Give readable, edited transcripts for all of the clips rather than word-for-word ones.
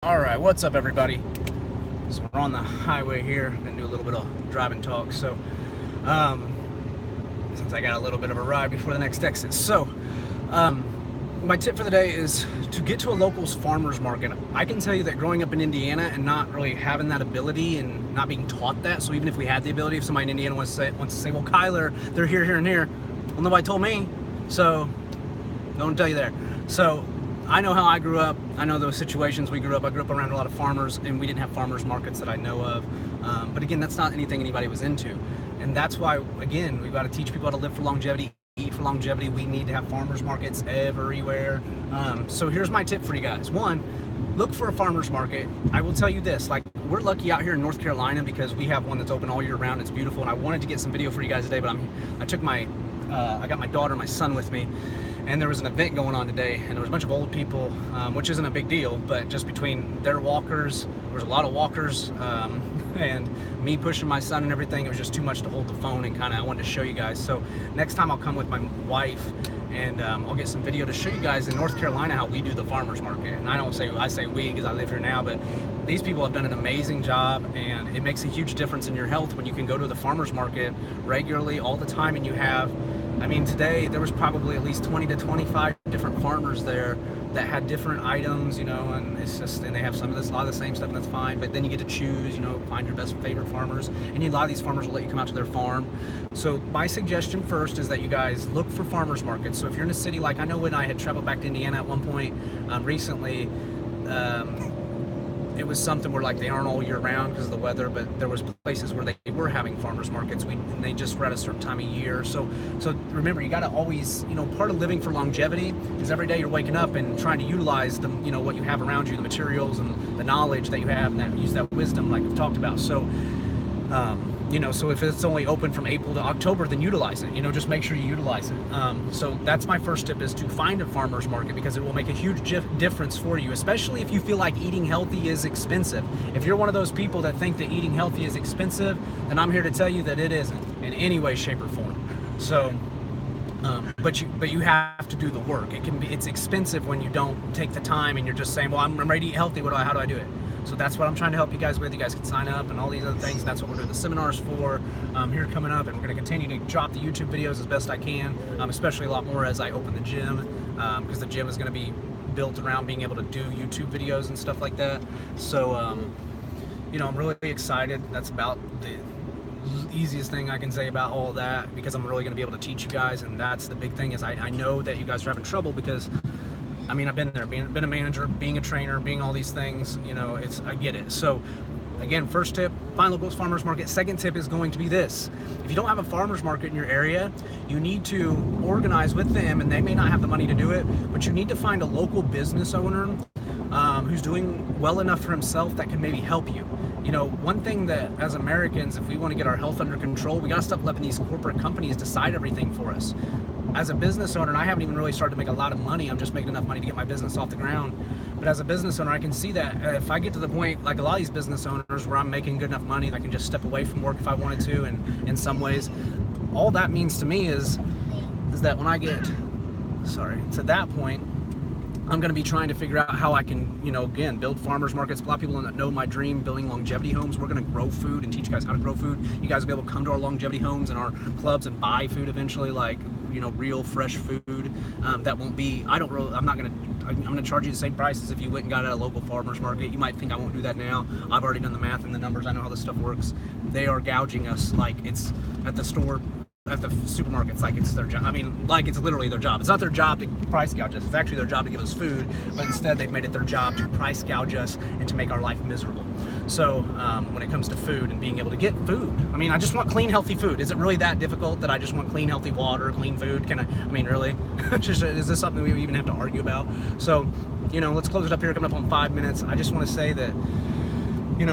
Alright, what's up everybody? So we're on the highway here. Gonna do a little bit of driving talk. Um, since I got a little bit of a ride before the next exit. My tip for the day is to get to a local's farmer's market. I can tell you that growing up in Indiana and not really having that ability and not being taught that, so even if we had the ability, if somebody in Indiana wants to say, well, Kyler, they're here, here, and here. Well, nobody told me, so don't tell you there. So I know how I grew up. I know those situations we grew up. I grew up around a lot of farmers, and we didn't have farmers markets that I know of. But again, that's not anything anybody was into. And that's why, again, we've got to teach people how to live for longevity, eat for longevity. We need to have farmers markets everywhere. So here's my tip for you guys. One, look for a farmer's market. I will tell you this, like, we're lucky out here in North Carolina because we have one that's open all year round. It's beautiful, and I wanted to get some video for you guys today, but I got my daughter and my son with me, and there was an event going on today, and there was a bunch of old people, which isn't a big deal, but just between their walkers, there was a lot of walkers, and me pushing my son and everything, it was just too much to hold the phone, and I wanted to show you guys. So next time I'll come with my wife, and I'll get some video to show you guys in North Carolina how we do the farmers market. And I say we because I live here now, but these people have done an amazing job, and it makes a huge difference in your health when you can go to the farmers market regularly all the time, and you have, I mean, today there was probably at least 20 to 25 different farmers there that had different items, and it's just, and they have a lot of the same stuff, and that's fine. But then you get to choose, find your best favorite farmers, and a lot of these farmers will let you come out to their farm. So my suggestion first is that you guys look for farmers markets. So if you're in a city, like I know when I had traveled back to Indiana at one point recently, it was something where, like, they aren't all year round because of the weather, but there was places where they were having farmers markets. And they just were at a certain time of year. So remember, you got to always, part of living for longevity is every day you're waking up and trying to utilize what you have around you, the materials and the knowledge that you have, and use that wisdom like we've talked about. So so if it's only open from April to October, then utilize it. Just make sure you utilize it. So that's my first tip, is to find a farmer's market, because it will make a huge difference for you, especially if you feel like eating healthy is expensive. If you're one of those people that think that eating healthy is expensive, then I'm here to tell you that it isn't in any way, shape, or form. So, but you have to do the work. It's expensive when you don't take the time and you're just saying, well, I'm ready to eat healthy. How do I do it? So that's what I'm trying to help you guys with. You guys can sign up and all these other things. That's what we're doing the seminars for here coming up. And we're going to continue to drop the YouTube videos as best I can, especially a lot more as I open the gym, because the gym is going to be built around being able to do YouTube videos and stuff like that. So, I'm really excited. That's about the easiest thing I can say about all of that, because I'm really going to be able to teach you guys. And that's the big thing, is I know that you guys are having trouble, because I've been there, been a manager, being a trainer, being all these things, I get it. So again, first tip, find local farmers market. Second tip is going to be this: if you don't have a farmers market in your area, you need to organize with them, and they may not have the money to do it, but you need to find a local business owner who's doing well enough for himself that can maybe help you. One thing that, as Americans, if we want to get our health under control, we got to stop letting these corporate companies decide everything for us. As a business owner, and I haven't even really started to make a lot of money, I'm just making enough money to get my business off the ground. But as a business owner, I can see that if I get to the point, like a lot of these business owners, where I'm making good enough money that I can just step away from work if I wanted to, and in some ways, all that means to me is that when I get, to that point, I'm going to be trying to figure out how I can, again, build farmers markets. A lot of people that know my dream, building longevity homes. We're going to grow food and teach you guys how to grow food. You guys will be able to come to our longevity homes and our clubs and buy food eventually, like, real fresh food. That won't be, I'm going to charge you the same price as if you went and got it at a local farmers market. You might think I won't do that now. I've already done the math and the numbers. I know how this stuff works. They are gouging us like it's at the store, at the supermarkets, like it's their job. I mean, like it's literally their job. It's not their job to price gouge us. It's actually their job to give us food, but instead they've made it their job to price gouge us and to make our life miserable. So when it comes to food and being able to get food, I just want clean, healthy food. Is it really that difficult that I just want clean, healthy water, clean food? Really? Is this something we even have to argue about? So, let's close it up here, coming up on 5 minutes. I just want to say that, you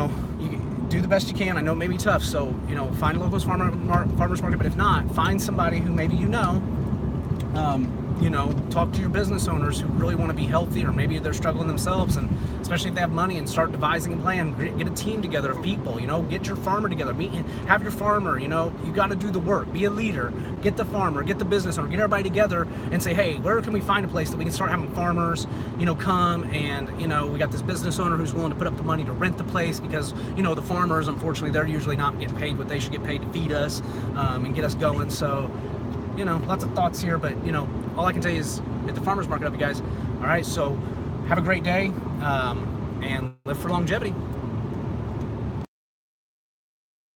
do the best you can. I know it may be tough, so find a local farmers market, but if not, find somebody who maybe you know, talk to your business owners who really want to be healthy, or maybe they're struggling themselves, and especially if they have money, and start devising a plan. Get a team together of people, you know, get your farmer together, have your farmer, you know, you got to do the work, be a leader, get the farmer, get the business owner, get everybody together and say, hey, where can we find a place that we can start having farmers, you know, come, and, you know, we got this business owner who's willing to put up the money to rent the place, because, you know, the farmers, unfortunately, they're usually not getting paid what they should get paid to feed us, and get us going. So, you know, lots of thoughts here, but, you know, all I can tell you is hit the farmer's market up, you guys. All right, so have a great day, and live for longevity.